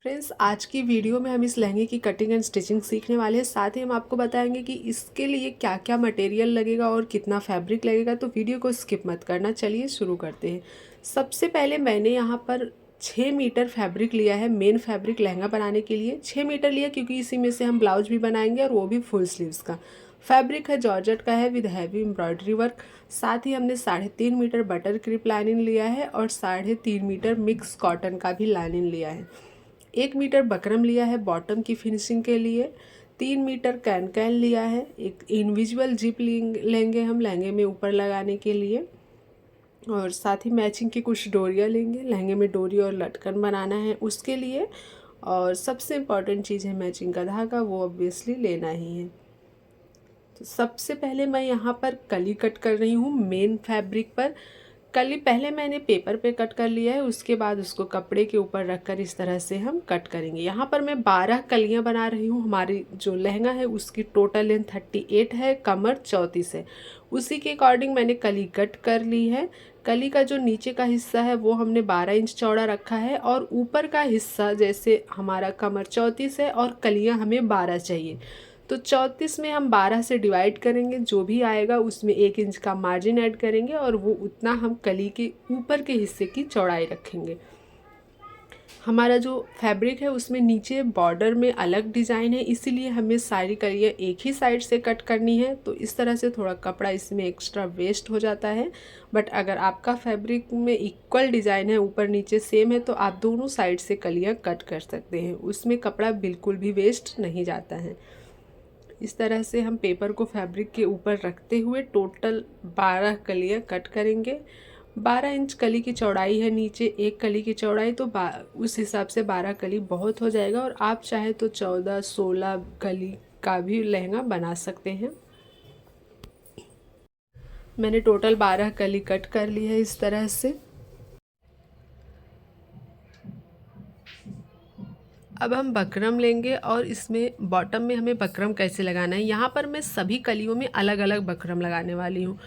Friends, आज की video में हम इस लहंगे की कटिंग एंड स्टिचिंग सीखने वाले हैं। साथ ही हम आपको बताएंगे कि इसके लिए क्या क्या मटेरियल लगेगा और कितना फैब्रिक लगेगा। तो वीडियो को स्किप मत करना। चलिए शुरू करते हैं। सबसे पहले मैंने यहाँ पर 6 मीटर फैब्रिक लिया है। मेन फैब्रिक लहंगा बनाने के लिए 6 मीटर लिया, क्योंकि इसी में से हम ब्लाउज भी बनाएंगे और वो भी फुल स्लीव्स का। फैब्रिक है जॉर्जेट का है विद हैवी एम्ब्रॉयडरी वर्क। साथ ही हमने 3.5 मीटर बटर क्रिप लाइनिंग लिया है और 3.5 मीटर मिक्स कॉटन का भी लाइनिंग लिया है। 1 मीटर बकरम लिया है बॉटम की फिनिशिंग के लिए। 3 मीटर कैन कैन लिया है। एक इंडिविजुअल जिप लेंगे हम लहंगे में ऊपर लगाने के लिए। और साथ ही मैचिंग की कुछ डोरियाँ लेंगे, लहंगे में डोरी और लटकन बनाना है उसके लिए। और सबसे इम्पॉर्टेंट चीज़ है मैचिंग का धागा, वो ऑब्वियसली लेना ही है। तो सबसे पहले मैं यहाँ पर कली कट कर रही हूँ मेन फैब्रिक पर। कली पहले मैंने पेपर पे कट कर लिया है, उसके बाद उसको कपड़े के ऊपर रखकर इस तरह से हम कट करेंगे। यहाँ पर मैं 12 कलियाँ बना रही हूँ। हमारी जो लहंगा है उसकी टोटल लेंथ 38 है, कमर 34 है। उसी के अकॉर्डिंग मैंने कली कट कर ली है। कली का जो नीचे का हिस्सा है वो हमने 12 इंच चौड़ा रखा है, और ऊपर का हिस्सा जैसे हमारा कमर 34 है और कलियाँ हमें 12 चाहिए, तो 34 में हम 12 से डिवाइड करेंगे। जो भी आएगा उसमें 1 इंच का मार्जिन ऐड करेंगे और वो उतना हम कली के ऊपर के हिस्से की चौड़ाई रखेंगे। हमारा जो फैब्रिक है उसमें नीचे बॉर्डर में अलग डिज़ाइन है, इसीलिए हमें सारी कलियाँ एक ही साइड से कट करनी है। तो इस तरह से थोड़ा कपड़ा इसमें एक्स्ट्रा वेस्ट हो जाता है। बट अगर आपका फैब्रिक में इक्वल डिज़ाइन है, ऊपर नीचे सेम है, तो आप दोनों साइड से कलियाँ कट कर सकते हैं। उसमें कपड़ा बिल्कुल भी वेस्ट नहीं जाता है। इस तरह से हम पेपर को फैब्रिक के ऊपर रखते हुए टोटल 12 कलियाँ कट करेंगे। 12 इंच कली की चौड़ाई है नीचे, एक कली की चौड़ाई, तो उस हिसाब से 12 कली बहुत हो जाएगा। और आप चाहे तो 14-16 कली का भी लहंगा बना सकते हैं। मैंने टोटल 12 कली कट कर ली है इस तरह से। अब हम बकरम लेंगे और इसमें बॉटम में हमें बकरम कैसे लगाना है। यहाँ पर मैं सभी कलियों में अलग अलग बकरम लगाने वाली हूँ।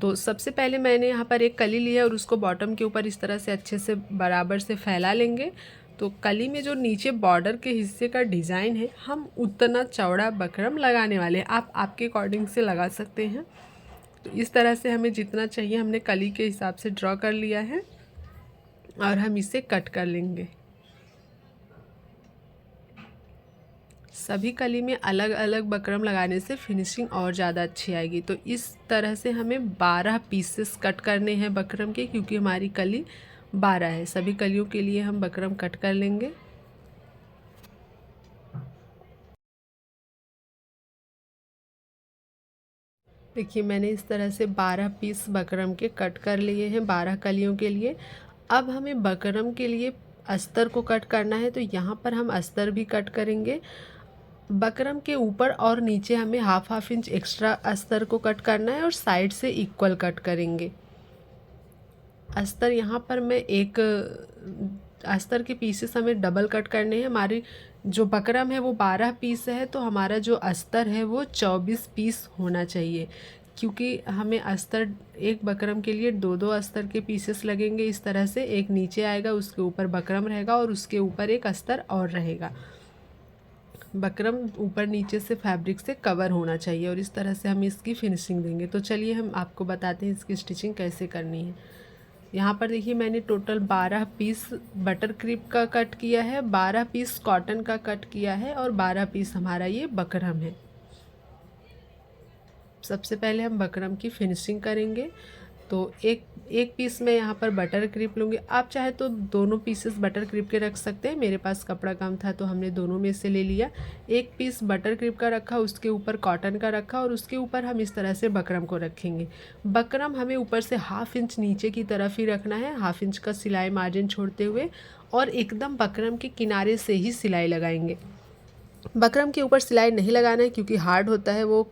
तो सबसे पहले मैंने यहाँ पर एक कली लिया और उसको बॉटम के ऊपर इस तरह से अच्छे से बराबर से फैला लेंगे। तो कली में जो नीचे बॉर्डर के हिस्से का डिज़ाइन है, हम उतना चौड़ा बकरम लगाने वाले हैं। आप आपके अकॉर्डिंग से लगा सकते हैं। तो इस तरह से हमें जितना चाहिए हमने कली के हिसाब से ड्रॉ कर लिया है और हम इसे कट कर लेंगे। सभी कली में अलग अलग बकरम लगाने से फिनिशिंग और ज़्यादा अच्छी आएगी। तो इस तरह से हमें 12 पीसेस कट करने हैं बकरम के, क्योंकि हमारी कली 12 है। सभी कलियों के लिए हम बकरम कट कर लेंगे। देखिए, मैंने इस तरह से 12 पीस बकरम के कट कर लिए हैं 12 कलियों के लिए। अब हमें बकरम के लिए अस्तर को कट करना है, तो यहाँ पर हम अस्तर भी कट करेंगे। बकरम के ऊपर और नीचे हमें हाफ इंच एक्स्ट्रा अस्तर को कट करना है और साइड से इक्वल कट करेंगे। अस्तर यहाँ पर मैं एक अस्तर के पीसेस हमें डबल कट करने हैं। हमारी जो बकरम है वो 12 पीस है, तो हमारा जो अस्तर है वो 24 पीस होना चाहिए, क्योंकि हमें अस्तर एक बकरम के लिए दो दो अस्तर के पीसेस लगेंगे। इस तरह से एक नीचे आएगा, उसके ऊपर बकरम रहेगा और उसके ऊपर एक अस्तर और रहेगा। बकरम ऊपर नीचे से फैब्रिक से कवर होना चाहिए और इस तरह से हम इसकी फिनिशिंग देंगे। तो चलिए हम आपको बताते हैं इसकी स्टिचिंग कैसे करनी है। यहाँ पर देखिए, मैंने टोटल 12 पीस बटर क्रिप का कट किया है, 12 पीस कॉटन का कट किया है और 12 पीस हमारा ये बकरम है। सबसे पहले हम बकरम की फिनिशिंग करेंगे। तो एक एक पीस में यहाँ पर बटर क्रिप लूँगी। आप चाहे तो दोनों पीसेस बटर क्रिप के रख सकते हैं। मेरे पास कपड़ा कम था तो हमने दोनों में से ले लिया। एक पीस बटर क्रिप का रखा, उसके ऊपर कॉटन का रखा और उसके ऊपर हम इस तरह से बकरम को रखेंगे। बकरम हमें ऊपर से हाफ इंच नीचे की तरफ ही रखना है, हाफ इंच का सिलाई मार्जिन छोड़ते हुए, और एकदम बकरम के किनारे से ही सिलाई लगाएंगे। बकरम के ऊपर सिलाई नहीं लगाना है, क्योंकि हार्ड होता है, वो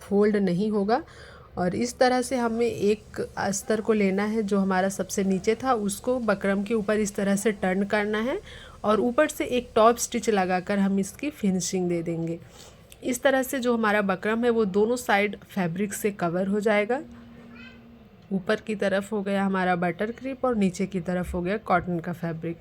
फोल्ड नहीं होगा। और इस तरह से हमें एक अस्तर को लेना है जो हमारा सबसे नीचे था, उसको बकरम के ऊपर इस तरह से टर्न करना है और ऊपर से एक टॉप स्टिच लगाकर हम इसकी फिनिशिंग दे देंगे। इस तरह से जो हमारा बकरम है वो दोनों साइड फैब्रिक से कवर हो जाएगा। ऊपर की तरफ हो गया हमारा बटर क्रिप और नीचे की तरफ हो गया कॉटन का फैब्रिक।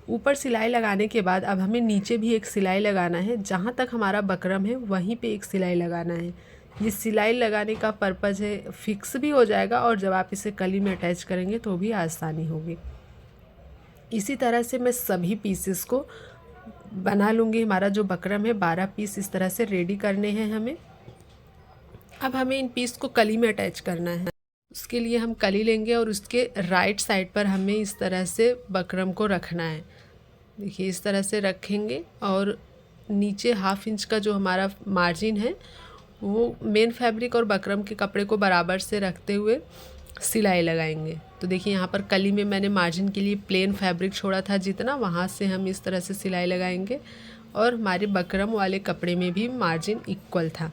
ऊपर सिलाई लगाने के बाद अब हमें नीचे भी एक सिलाई लगाना है। जहाँ तक हमारा बकरम है वहीं पे एक सिलाई लगाना है। ये सिलाई लगाने का पर्पज़ है, फिक्स भी हो जाएगा और जब आप इसे कली में अटैच करेंगे तो भी आसानी होगी। इसी तरह से मैं सभी पीसेस को बना लूँगी। हमारा जो बकरम है 12 पीस इस तरह से रेडी करने हैं हमें। अब हमें इन पीस को कली में अटैच करना है। उसके लिए हम कली लेंगे और उसके राइट साइड पर हमें इस तरह से बकरम को रखना है। देखिए इस तरह से रखेंगे और नीचे 1/2 इंच का जो हमारा मार्जिन है वो मेन फैब्रिक और बकरम के कपड़े को बराबर से रखते हुए सिलाई लगाएंगे। तो देखिए यहाँ पर कली में मैंने मार्जिन के लिए प्लेन फैब्रिक छोड़ा था जितना, वहाँ से हम इस तरह से सिलाई लगाएंगे और हमारे बकरम वाले कपड़े में भी मार्जिन इक्वल था।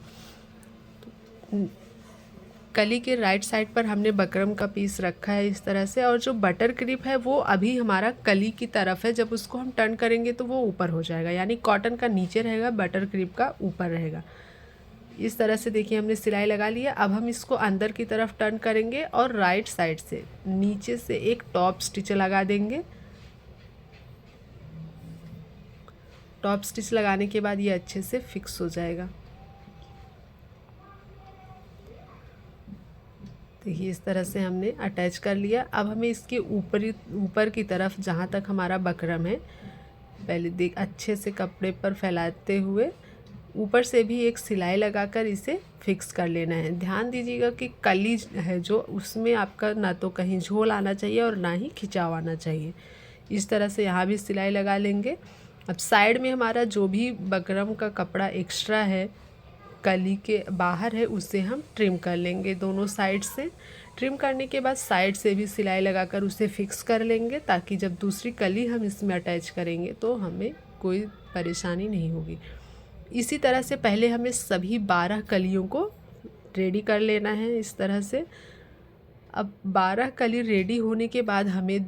कली के राइट साइड पर हमने बकरम का पीस रखा है इस तरह से, और जो बटर क्रिप है वो अभी हमारा कली की तरफ है। जब उसको हम टर्न करेंगे तो वो ऊपर हो जाएगा, यानी कॉटन का नीचे रहेगा, बटर क्रिप का ऊपर रहेगा। इस तरह से देखिए हमने सिलाई लगा लिया। अब हम इसको अंदर की तरफ टर्न करेंगे और राइट साइड से नीचे से एक टॉप स्टिच लगा देंगे। टॉप स्टिच लगाने के बाद ये अच्छे से फिक्स हो जाएगा। देखिए इस तरह से हमने अटैच कर लिया। अब हमें इसके ऊपर की तरफ जहाँ तक हमारा बकरम है, पहले अच्छे से कपड़े पर फैलाते हुए ऊपर से भी एक सिलाई लगाकर इसे फिक्स कर लेना है। ध्यान दीजिएगा कि कली है जो उसमें आपका ना तो कहीं झोल आना चाहिए और ना ही खिंचाव आना चाहिए। इस तरह से यहाँ भी सिलाई लगा लेंगे। अब साइड में हमारा जो भी बकरम का कपड़ा एक्स्ट्रा है कली के बाहर है उसे हम ट्रिम कर लेंगे दोनों साइड से। ट्रिम करने के बाद साइड से भी सिलाई लगाकर उसे फिक्स कर लेंगे, ताकि जब दूसरी कली हम इसमें अटैच करेंगे तो हमें कोई परेशानी नहीं होगी। इसी तरह से पहले हमें सभी 12 कलियों को रेडी कर लेना है इस तरह से। अब 12 कली रेडी होने के बाद हमें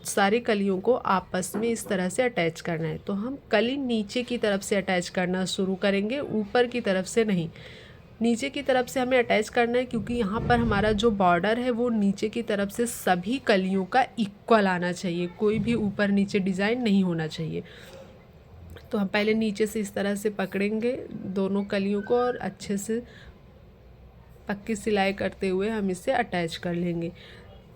सारे कलियों को आपस में इस तरह से अटैच करना है। तो हम कली नीचे की तरफ से अटैच करना शुरू करेंगे, ऊपर की तरफ से नहीं। नीचे की तरफ से हमें अटैच करना है क्योंकि यहाँ पर हमारा जो बॉर्डर है वो नीचे की तरफ से सभी कलियों का इक्वल आना चाहिए, कोई भी ऊपर नीचे डिज़ाइन नहीं होना चाहिए। तो हम पहले नीचे से इस तरह से पकड़ेंगे दोनों कलियों को और अच्छे से पक्की सिलाई करते हुए हम इसे अटैच कर लेंगे।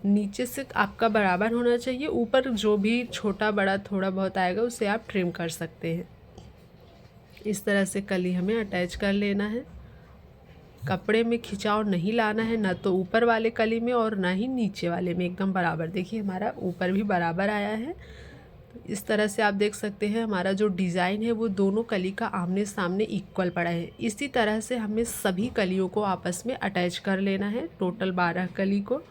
नीचे से आपका बराबर होना चाहिए, ऊपर जो भी छोटा बड़ा थोड़ा बहुत आएगा उसे आप ट्रिम कर सकते हैं। इस तरह से कली हमें अटैच कर लेना है। कपड़े में खिंचाव नहीं लाना है, ना तो ऊपर वाले कली में और ना ही नीचे वाले में, एकदम बराबर। देखिए हमारा ऊपर भी बराबर आया है। इस तरह से आप देख सकते हैं हमारा जो डिज़ाइन है वो दोनों कली का आमने सामने इक्वल पड़ा है। इसी तरह से हमें सभी कलियों को आपस में अटैच कर लेना है, टोटल 12 कली को।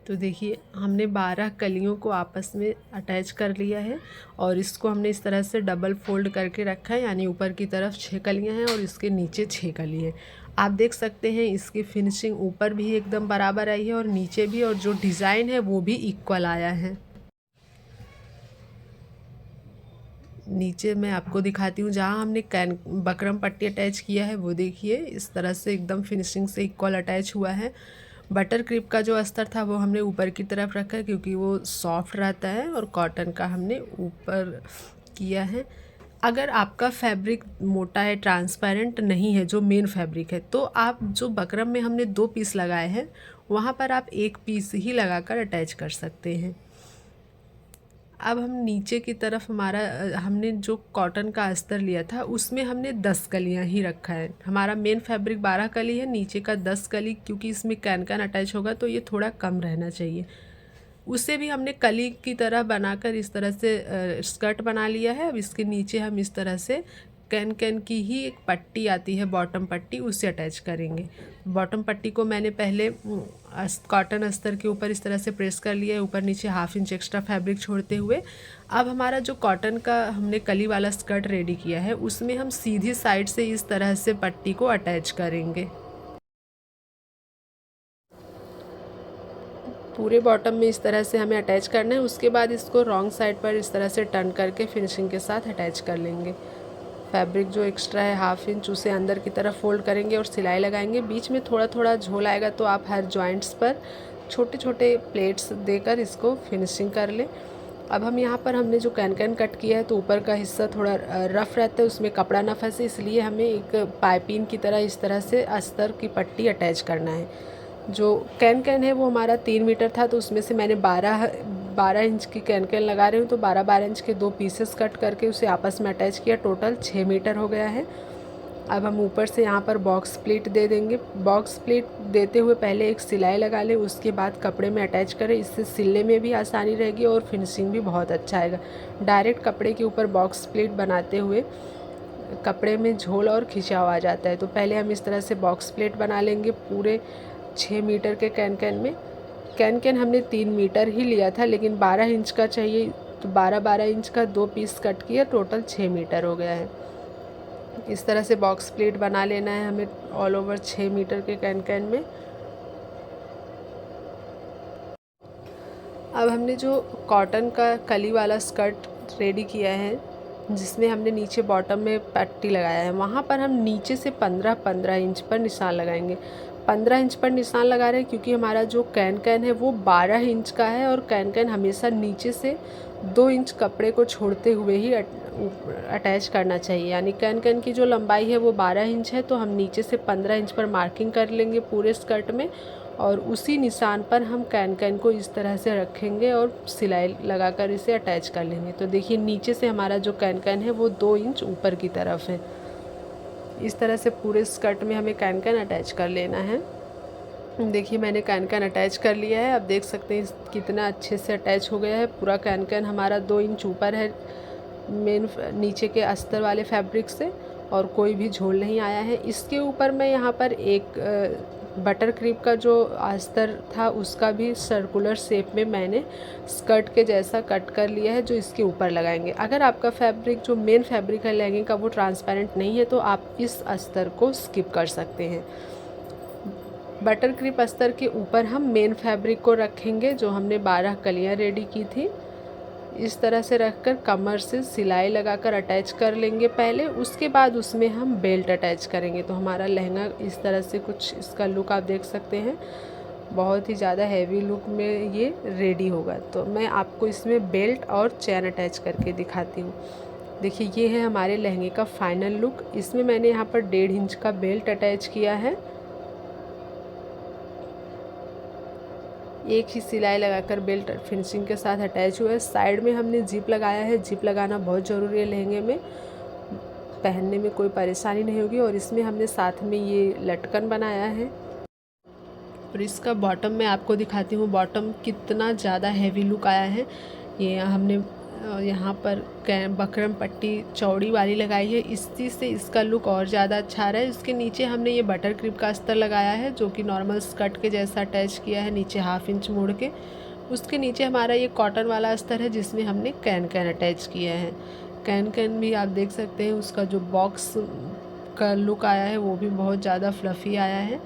तो देखिए हमने 12 कलियों को आपस में अटैच कर लिया है और इसको हमने इस तरह से डबल फोल्ड करके रखा है, यानी ऊपर की तरफ 6 कलियाँ हैं और इसके नीचे 6 कली है। आप देख सकते हैं इसकी फिनिशिंग ऊपर भी एकदम बराबर आई है और नीचे भी, और जो डिज़ाइन है वो भी इक्वल आया है। नीचे मैं आपको दिखाती हूँ जहाँ हमने बकरम पट्टी अटैच किया है, वो देखिए इस तरह से एकदम फिनिशिंग से इक्वल अटैच हुआ है। बटर क्रिप का जो अस्तर था वो हमने ऊपर की तरफ रखा है क्योंकि वो सॉफ्ट रहता है, और कॉटन का हमने ऊपर किया है। अगर आपका फैब्रिक मोटा है, ट्रांसपेरेंट नहीं है जो मेन फैब्रिक है, तो आप जो बकरम में हमने 2 पीस लगाए हैं वहाँ पर आप 1 पीस ही लगाकर अटैच कर सकते हैं। अब हम नीचे की तरफ हमने जो कॉटन का अस्तर लिया था उसमें हमने 10 कलियां ही रखा है। हमारा मेन फैब्रिक 12 कली है, नीचे का 10 कली, क्योंकि इसमें कैन अटैच होगा तो ये थोड़ा कम रहना चाहिए। उसे भी हमने कली की तरह बनाकर इस तरह से स्कर्ट बना लिया है। अब इसके नीचे हम इस तरह से कैन की ही एक पट्टी आती है, बॉटम पट्टी, उसे अटैच करेंगे। बॉटम पट्टी को मैंने पहले कॉटन अस्तर के ऊपर इस तरह से प्रेस कर लिया है, ऊपर नीचे 1/2 इंच एक्स्ट्रा फैब्रिक छोड़ते हुए। अब हमारा जो कॉटन का हमने कली वाला स्कर्ट रेडी किया है उसमें हम सीधी साइड से इस तरह से पट्टी को अटैच करेंगे। पूरे बॉटम में इस तरह से हमें अटैच करना है। उसके बाद इसको रॉन्ग साइड पर इस तरह से टर्न करके फिनिशिंग के साथ अटैच कर लेंगे। फैब्रिक जो एक्स्ट्रा है 1/2 इंच उसे अंदर की तरफ फोल्ड करेंगे और सिलाई लगाएंगे। बीच में थोड़ा थोड़ा झोल आएगा तो आप हर जॉइंट्स पर छोटे छोटे प्लेट्स देकर इसको फिनिशिंग कर लें। अब हम यहाँ पर हमने जो कैन कट किया है तो ऊपर का हिस्सा थोड़ा रफ़ रहता है, उसमें कपड़ा ना फंसे, इसलिए हमें एक पाइपिंग की तरह इस तरह से अस्तर की पट्टी अटैच करना है। जो कैन है वो हमारा 3 मीटर था, तो उसमें से मैंने 12 इंच की कैन लगा रही हूँ, तो 12 इंच के 2 पीसेस कट करके उसे आपस में अटैच किया। टोटल 6 मीटर हो गया है। अब हम ऊपर से यहाँ पर बॉक्स प्लेट दे देंगे। बॉक्स प्लेट देते हुए पहले एक सिलाई लगा लें, उसके बाद कपड़े में अटैच करें। इससे सिलने में भी आसानी रहेगी और फिनिशिंग भी बहुत अच्छा आएगा। डायरेक्ट कपड़े के ऊपर बॉक्स प्लेट बनाते हुए कपड़े में झोल और खिंचाव आ जाता है। तो पहले हम इस तरह से बॉक्स प्लेट बना लेंगे पूरे 6 मीटर के कैन में। कैन हमने 3 मीटर ही लिया था, लेकिन 12 इंच का चाहिए, तो 12 इंच का 2 पीस कट किया, टोटल 6 मीटर हो गया है। इस तरह से बॉक्स प्लेट बना लेना है हमें ऑल ओवर 6 मीटर के कैन में। अब हमने जो कॉटन का कली वाला स्कर्ट रेडी किया है, जिसमें हमने नीचे बॉटम में पट्टी लगाया है, वहाँ पर हम नीचे से 15 इंच पर निशान लगाएंगे। 15 इंच पर निशान लगा रहे हैं क्योंकि हमारा जो कैन है वो 12 इंच का है, और कैन हमेशा नीचे से 2 इंच कपड़े को छोड़ते हुए ही अटैच करना चाहिए। यानी कैन की जो लंबाई है वो 12 इंच है, तो हम नीचे से 15 इंच पर मार्किंग कर लेंगे पूरे स्कर्ट में, और उसी निशान पर हम कैन को इस तरह से रखेंगे और सिलाई लगाकर इसे अटैच कर लेंगे। तो देखिए नीचे से हमारा जो कैन है वो 2 इंच ऊपर की तरफ है। इस तरह से पूरे स्कर्ट में हमें कैन अटैच कर लेना है। देखिए मैंने कैन अटैच कर लिया है। अब देख सकते हैं कितना अच्छे से अटैच हो गया है। पूरा कैन हमारा 2 इंच ऊपर है मेन नीचे के अस्तर वाले फैब्रिक से, और कोई भी झोल नहीं आया है। इसके ऊपर मैं यहाँ पर एक बटर क्रीप का जो अस्तर था उसका भी सर्कुलर शेप में मैंने स्कर्ट के जैसा कट कर लिया है, जो इसके ऊपर लगाएंगे। अगर आपका फैब्रिक जो मेन फैब्रिक है लहंगे का वो ट्रांसपेरेंट नहीं है, तो आप इस अस्तर को स्किप कर सकते हैं। बटर क्रीप अस्तर के ऊपर हम मेन फैब्रिक को रखेंगे, जो हमने 12 कलियाँ रेडी की थी। इस तरह से रखकर कमर से सिलाई लगाकर अटैच कर लेंगे पहले, उसके बाद उसमें हम बेल्ट अटैच करेंगे। तो हमारा लहंगा इस तरह से कुछ इसका लुक आप देख सकते हैं। बहुत ही ज़्यादा हैवी लुक में ये रेडी होगा। तो मैं आपको इसमें बेल्ट और चैन अटैच करके दिखाती हूँ। देखिए ये है हमारे लहंगे का फाइनल लुक। इसमें मैंने यहाँ पर 1.5 इंच का बेल्ट अटैच किया है। एक ही सिलाई लगाकर बेल्ट फिनिशिंग के साथ अटैच हुआ है। साइड में हमने जिप लगाया है। जिप लगाना बहुत ज़रूरी है लहंगे में, पहनने में कोई परेशानी नहीं होगी। और इसमें हमने साथ में ये लटकन बनाया है। और इसका बॉटम मैं आपको दिखाती हूँ, बॉटम कितना ज़्यादा हैवी लुक आया है। ये हमने यहाँ पर बकरम पट्टी चौड़ी वाली लगाई है, इस चीज़ से इसका लुक और ज़्यादा अच्छा आ रहा है। इसके नीचे हमने ये बटर क्रीप का अस्तर लगाया है, जो कि नॉर्मल स्कर्ट के जैसा अटैच किया है, नीचे 1/2 इंच मोड़ के। उसके नीचे हमारा ये कॉटन वाला अस्तर है, जिसमें हमने कैन अटैच किया है। कैन भी आप देख सकते हैं, उसका जो बॉक्स का लुक आया है वो भी बहुत ज़्यादा फ्लफ़ी आया है।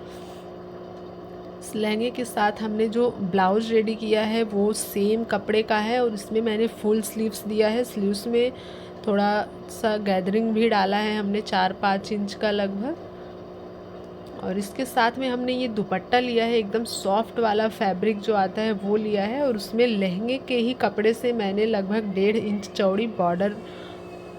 इस लहंगे के साथ हमने जो ब्लाउज़ रेडी किया है वो सेम कपड़े का है, और इसमें मैंने फुल स्लीव्स दिया है। स्लीव्स में थोड़ा सा गैदरिंग भी डाला है हमने 4-5 इंच का लगभग। और इसके साथ में हमने ये दुपट्टा लिया है, एकदम सॉफ्ट वाला फैब्रिक जो आता है वो लिया है, और उसमें लहंगे के ही कपड़े से मैंने लगभग 1.5 इंच चौड़ी बॉर्डर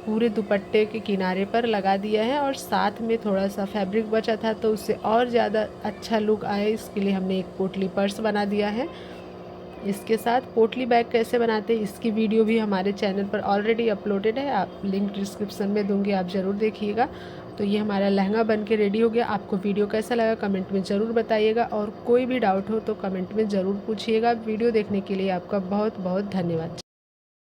पूरे दुपट्टे के किनारे पर लगा दिया है। और साथ में थोड़ा सा फैब्रिक बचा था, तो उससे और ज़्यादा अच्छा लुक आए इसके लिए हमने एक पोटली पर्स बना दिया है। इसके साथ पोटली बैग कैसे बनाते हैं इसकी वीडियो भी हमारे चैनल पर ऑलरेडी अपलोडेड है, आप लिंक डिस्क्रिप्शन में दूंगी, आप ज़रूर देखिएगा। तो ये हमारा लहंगा बन के रेडी हो गया। आपको वीडियो कैसा लगा कमेंट में ज़रूर बताइएगा, और कोई भी डाउट हो तो कमेंट में ज़रूर पूछिएगा। वीडियो देखने के लिए आपका बहुत बहुत धन्यवाद।